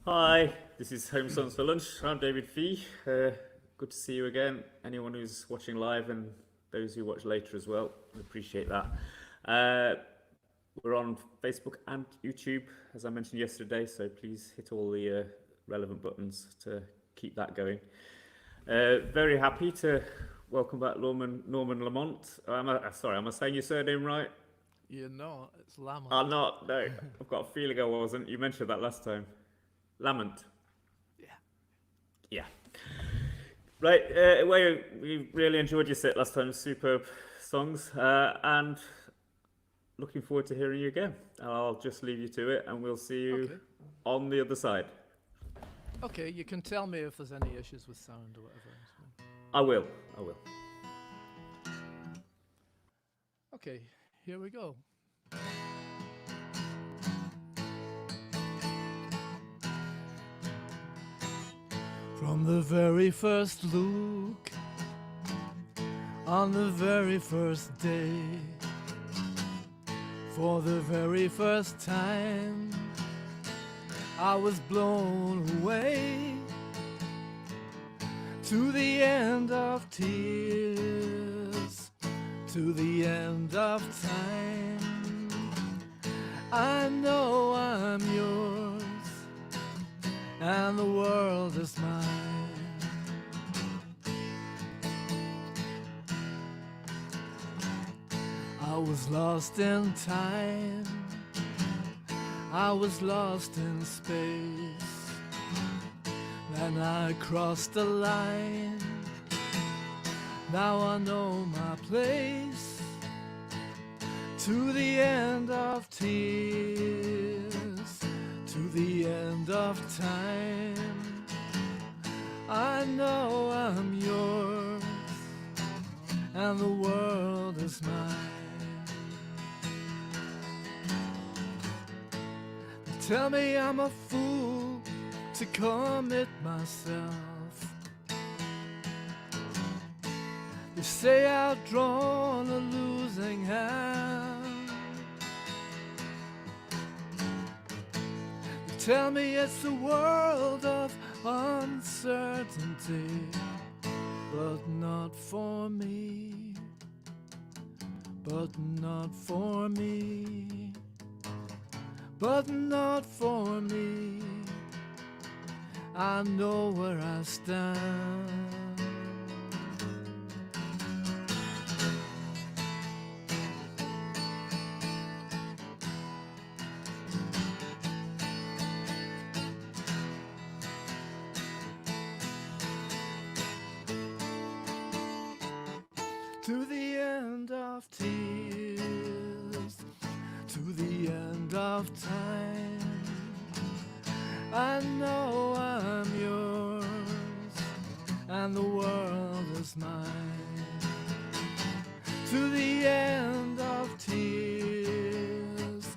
Hi, this is HomeSongs4Lunch. I'm David Fee. Good to see you again. Anyone who's watching live and those who watch later as well, I appreciate that. We're on Facebook and YouTube, as I mentioned yesterday, so please hit all the relevant buttons to keep that going. Very happy to welcome back Norman Lamont. Am I saying your surname right? You're not. It's Lamont. I'm not. No, I've got a feeling I wasn't. You mentioned that last time. Lamont. Yeah. Yeah. Right. We really enjoyed your set last time. Superb songs. And looking forward to hearing you again. I'll just leave you to it, and we'll see you on the other side. Okay, you can tell me if there's any issues with sound or whatever. I will. Okay, here we go. From the very first look, on the very first day, for the very first time, I was blown away to the end of tears, to the end of time. I know I'm yours, and the world is mine. I was lost in time, I was lost in space. Then I crossed the line, now I know my place. To the end of tears, to the end of time. I know I'm yours, and the world is mine. They tell me I'm a fool to commit myself. They say I've drawn a losing hand. They tell me it's a world of uncertainty, but not for me, but not for me, but not for me. I know where I stand. To the end of tears, to the end of time. I know I'm yours, and the world is mine. To the end of tears,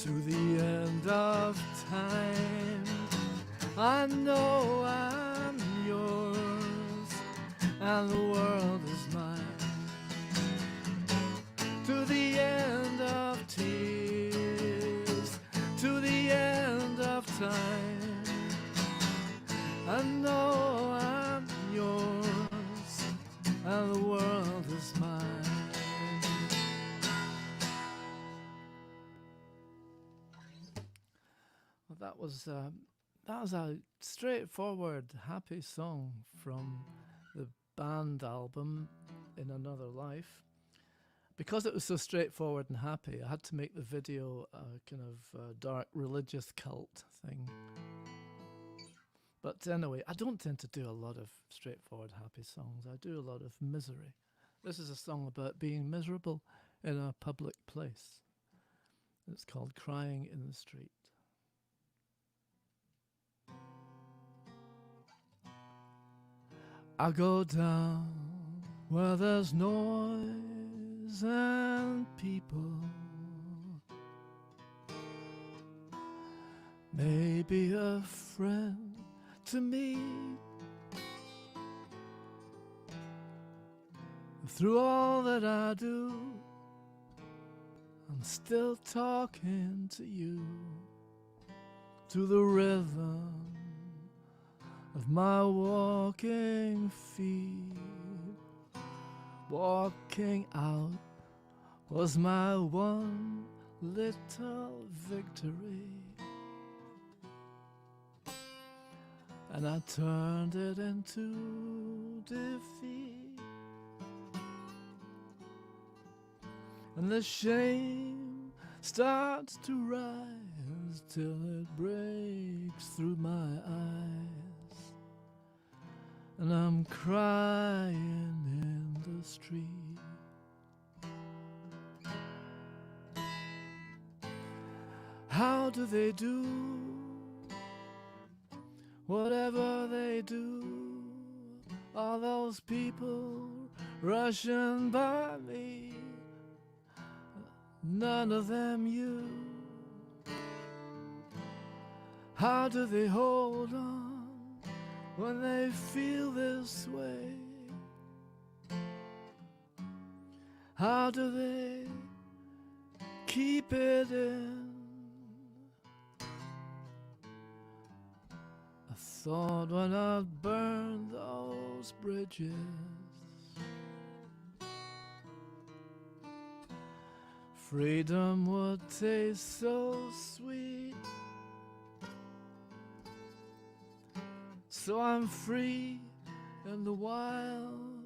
to the end of time. I know I'm yours, and the world is mine. To the end of tears, to the end of time. I know I'm yours, and the world is mine. Well, that was a straightforward, happy song from the band album In Another Life. Because it was so straightforward and happy, I had to make the video a kind of dark religious cult thing. But anyway, I don't tend to do a lot of straightforward happy songs. I do a lot of misery. This is a song about being miserable in a public place. It's called Crying in the Street. I go down where there's noise and people, maybe a friend to meet. Through all that I do, I'm still talking to you, to the rhythm of my walking feet. Walking out was my one little victory, and I turned it into defeat. And the shame starts to rise till it breaks through my eyes, and I'm crying in the street. How do they do whatever they do? All those people rushing by me, none of them you. How do they hold on when they feel this way? How do they keep it in? I thought when I'd burn those bridges, freedom would taste so sweet. So I'm free in the wild,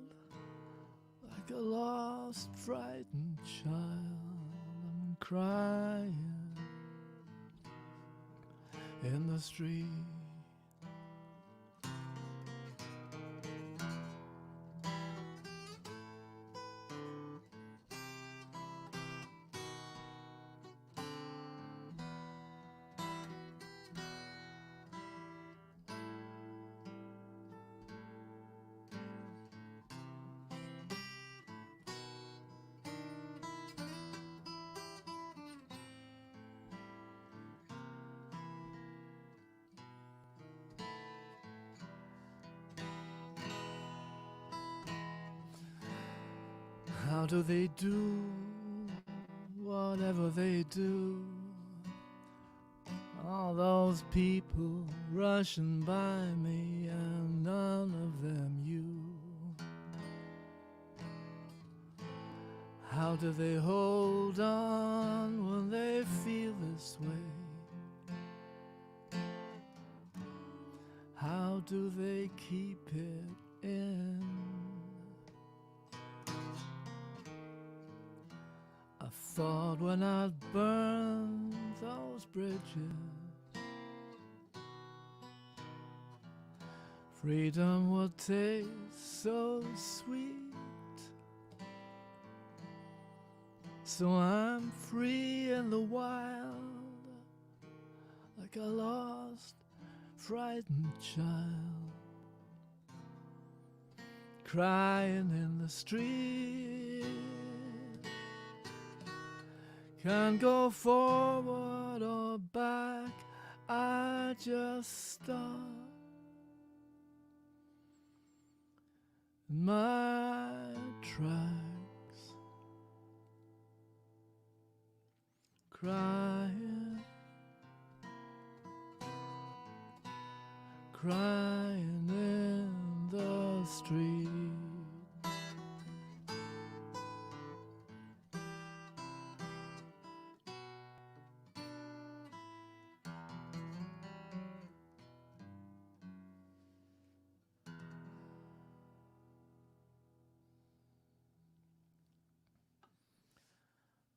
like a lost, frightened child. I'm crying in the street. How do they do whatever they do? All those people rushing by me and none of them you. How do they hold on when they feel this way? How do they keep it in? I thought when I'd burned those bridges, freedom would taste so sweet. So I'm free in the wild, like a lost, frightened child, crying in the street. Can't go forward or back, I just stop in my tracks, crying, crying in the street.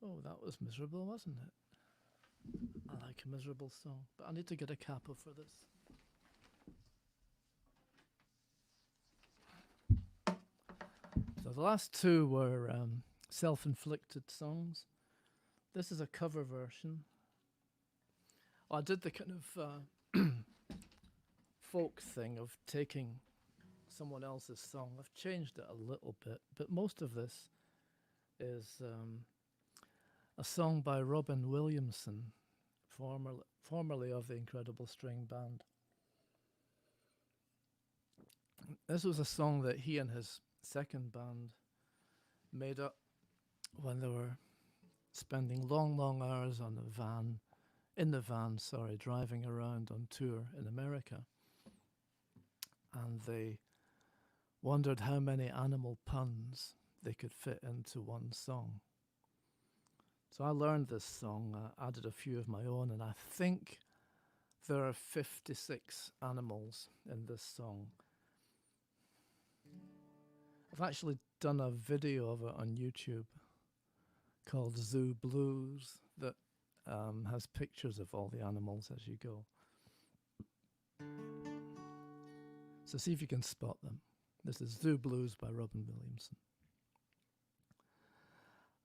Oh, that was miserable, wasn't it? I like a miserable song, but I need to get a capo for this. So the last two were self-inflicted songs. This is a cover version. I did the kind of folk thing of taking someone else's song. I've changed it a little bit, but most of this is a song by Robin Williamson, formerly of the Incredible String Band. This was a song that he and his second band made up when they were spending long, long hours in the van, driving around on tour in America. and they wondered how many animal puns they could fit into one song. So I learned this song, added a few of my own, and I think there are 56 animals in this song. I've actually done a video of it on YouTube called Zoo Blues that has pictures of all the animals as you go. So see if you can spot them. This is Zoo Blues by Robin Williamson.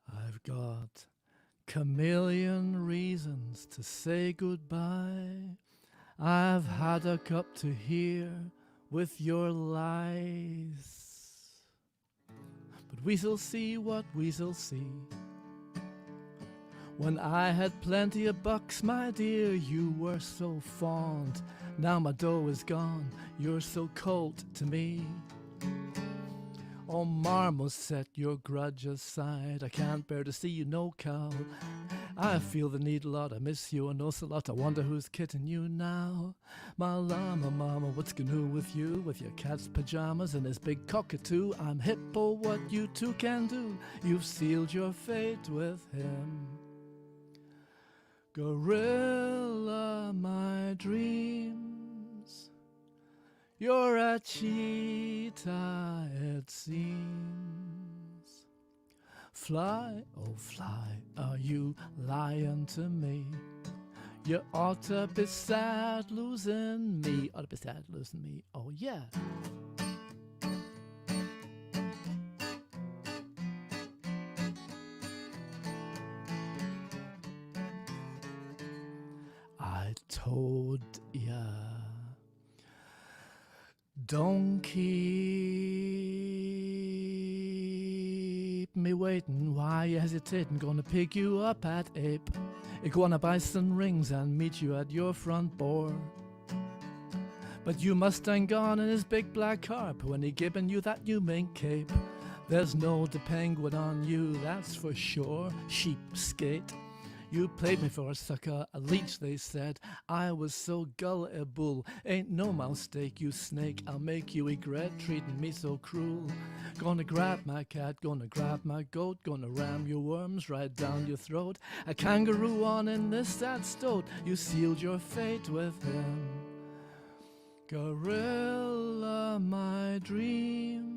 I've got chameleon reasons to say goodbye. I've had a cup to hear with your lies. But we shall see what we shall see. When I had plenty of bucks, my dear, you were so fond. Now my dough is gone, you're so cold to me. Oh, marmoset, your grudge aside, I can't bear to see you no cow. I feel the need a lot, I miss you an awful lot. I wonder who's kidding you now. My llama mama, what's gonna with you? With your cat's pajamas and his big cockatoo. I'm hippo, what you two can do. You've sealed your fate with him. Gorilla, my dreams. You're a cheetah, it seems. Fly, oh fly, are you lying to me? You ought to be sad losing me. Ought to be sad losing me, oh yeah. I told ya, don't keep me waiting. Why you hesitating? Gonna pick you up at Ape. Gonna buy some rings and meet you at your front door. But you Mustang gone in his big black car when he given you that new mink cape. There's no the penguin on you, that's for sure. Sheepskate. You played me for a sucker, a leech, they said. I was so gullible. Ain't no mistake, you snake. I'll make you regret treating me so cruel. Gonna grab my cat, gonna grab my goat, gonna ram your worms right down your throat. A kangaroo on in this sad stoat. You sealed your fate with him. Gorilla, my dreams.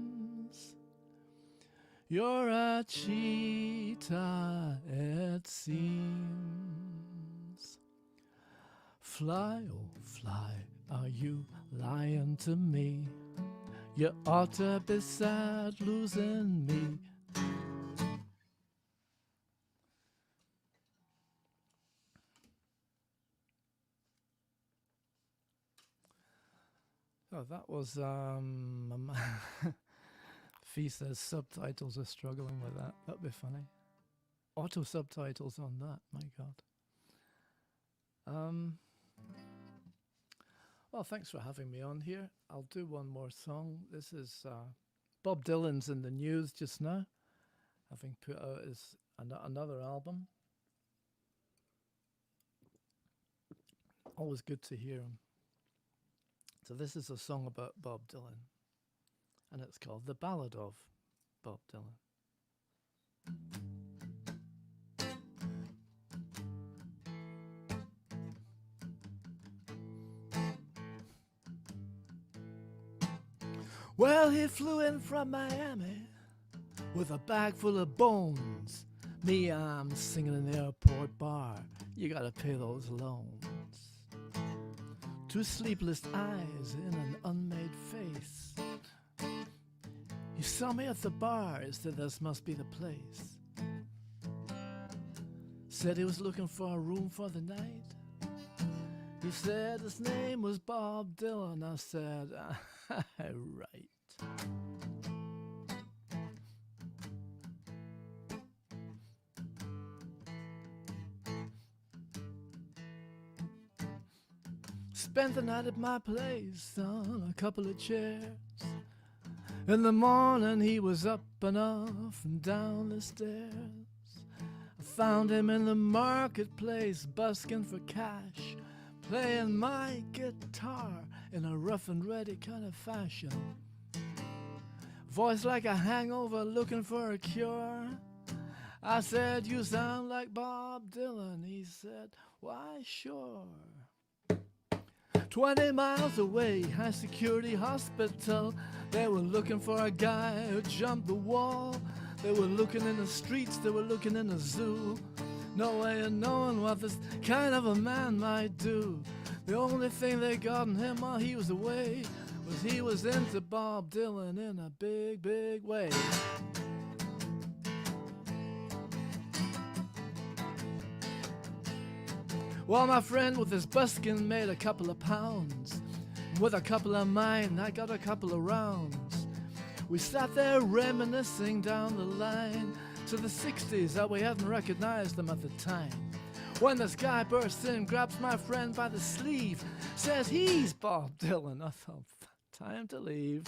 You're a cheetah, it seems. Fly, oh fly, are you lying to me? You ought to be sad losing me. Oh, that was Fee says subtitles are struggling with that. That'd be funny. Auto subtitles on that, my God. Well, thanks for having me on here. I'll do one more song. This is Bob Dylan's in the news just now, having put out his another album. Always good to hear him. So this is a song about Bob Dylan, and it's called The Ballad of Bob Dylan. Well, he flew in from Miami with a bag full of bones. Me, I'm singing in the airport bar. You gotta pay those loans. Two sleepless eyes in an unmade face. He saw me at the bar, he said this must be the place. Said he was looking for a room for the night. He said his name was Bob Dylan. I said, right. Spent the night at my place on a couple of chairs. In the morning he was up and off and down the stairs. I found him in the marketplace busking for cash. playing my guitar in a rough and ready kind of fashion. Voice like a hangover looking for a cure. I said, you sound like Bob Dylan. He said, why, sure. 20 miles away, high security hospital. They were looking for a guy who jumped the wall. They were looking in the streets, they were looking in the zoo. No way of knowing what this kind of a man might do. The only thing they got in him while he was away was he was into Bob Dylan in a big, big way. Well, my friend with his buskin made a couple of pounds. With a couple of mine, I got a couple of rounds. We sat there reminiscing down the line to the 60s that we hadn't recognized them at the time. When this guy bursts in, grabs my friend by the sleeve, says he's Bob Dylan. I thought, time to leave.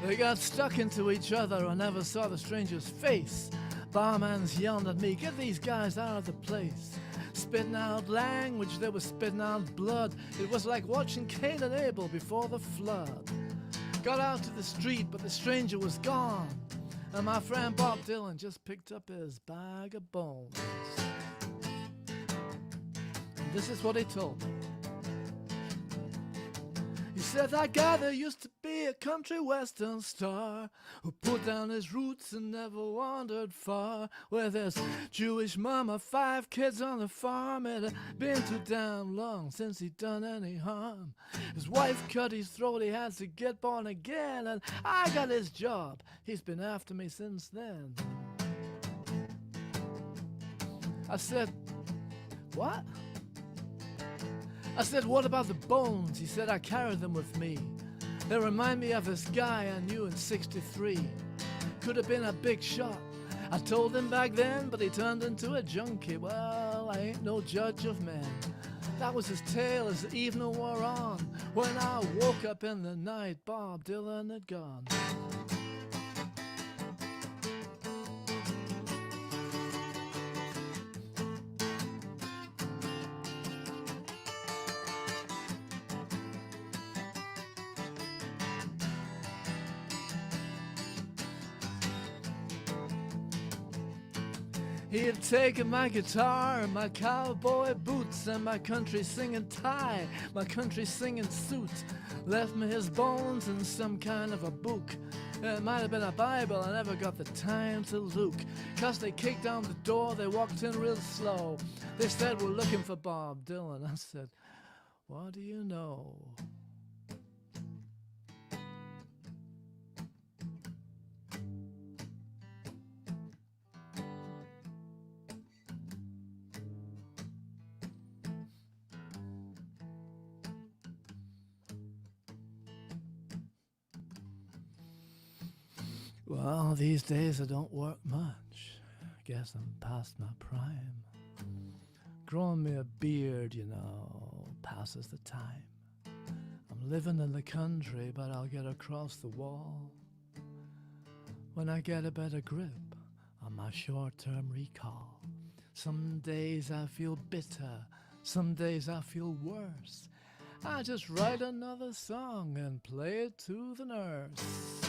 They got stuck into each other. I never saw the stranger's face. Barman's yelling at me, get these guys out of the place. Spitting out language, they were spitting out blood. It was like watching Cain and Abel before the flood. Got out to the street, but the stranger was gone. And my friend Bob Dylan just picked up his bag of bones. And this is what he told me. He said, that guy there used to be a country western star who put down his roots and never wandered far. With his Jewish mama, 5 kids on the farm. It had been too damn long since he'd done any harm. His wife cut his throat, he had to get born again. And I got his job, he's been after me since then. I said, what? I said, what about the bones? He said, I carried them with me. They remind me of this guy I knew in 63. Could have been a big shot. I told him back then, but he turned into a junkie. Well, I ain't no judge of men. That was his tale as the evening wore on. When I woke up in the night, Bob Dylan had gone. He had taken my guitar and my cowboy boots and my country singing tie, my country singing suit. Left me his bones in some kind of a book. It might have been a Bible, I never got the time to look. 'Cause they kicked down the door, they walked in real slow. They said, we're looking for Bob Dylan. I said, what do you know? Well, these days I don't work much. Guess I'm past my prime. Growing me a beard, you know, passes the time. I'm living in the country, but I'll get across the wall when I get a better grip on my short-term recall. Some days I feel bitter, some days I feel worse. I just write another song and play it to the nurse.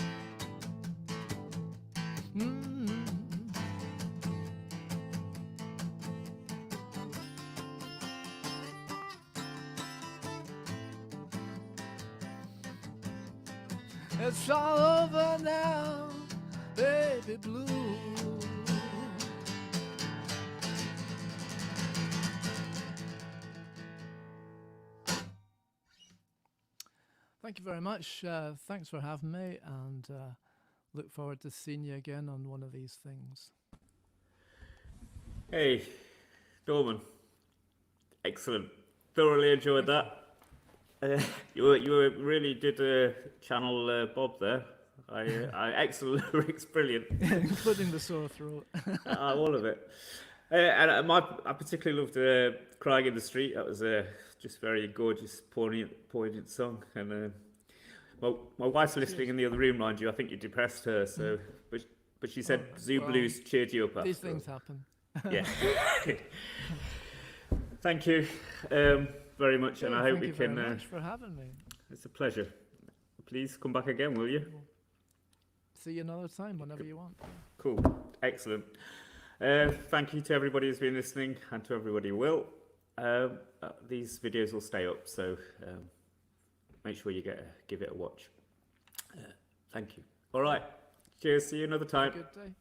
It's all over now, baby blue. Thank you very much. Thanks for having me, and look forward to seeing you again on one of these things. Hey, Norman. Excellent. Thoroughly enjoyed that. You really did channel Bob there. Excellent lyrics, brilliant. Including the sore throat. All of it. I particularly loved Crying in the Street. That was just very gorgeous, poignant song. And my wife's listening in the other room, mind you. I think you depressed her, so but But she said right, Zoo well, Blues cheered you up. These after things all. happen. Yeah. Thank you very much, and I hope Thank we you very can. much for having me. It's a pleasure. Please come back again, will you? See you another time, whenever you want. Cool. Excellent. Thank you to everybody who's been listening and to everybody who will. These videos will stay up, so make sure you give it a watch. Thank you. All right. Cheers. See you another time. Have a good day.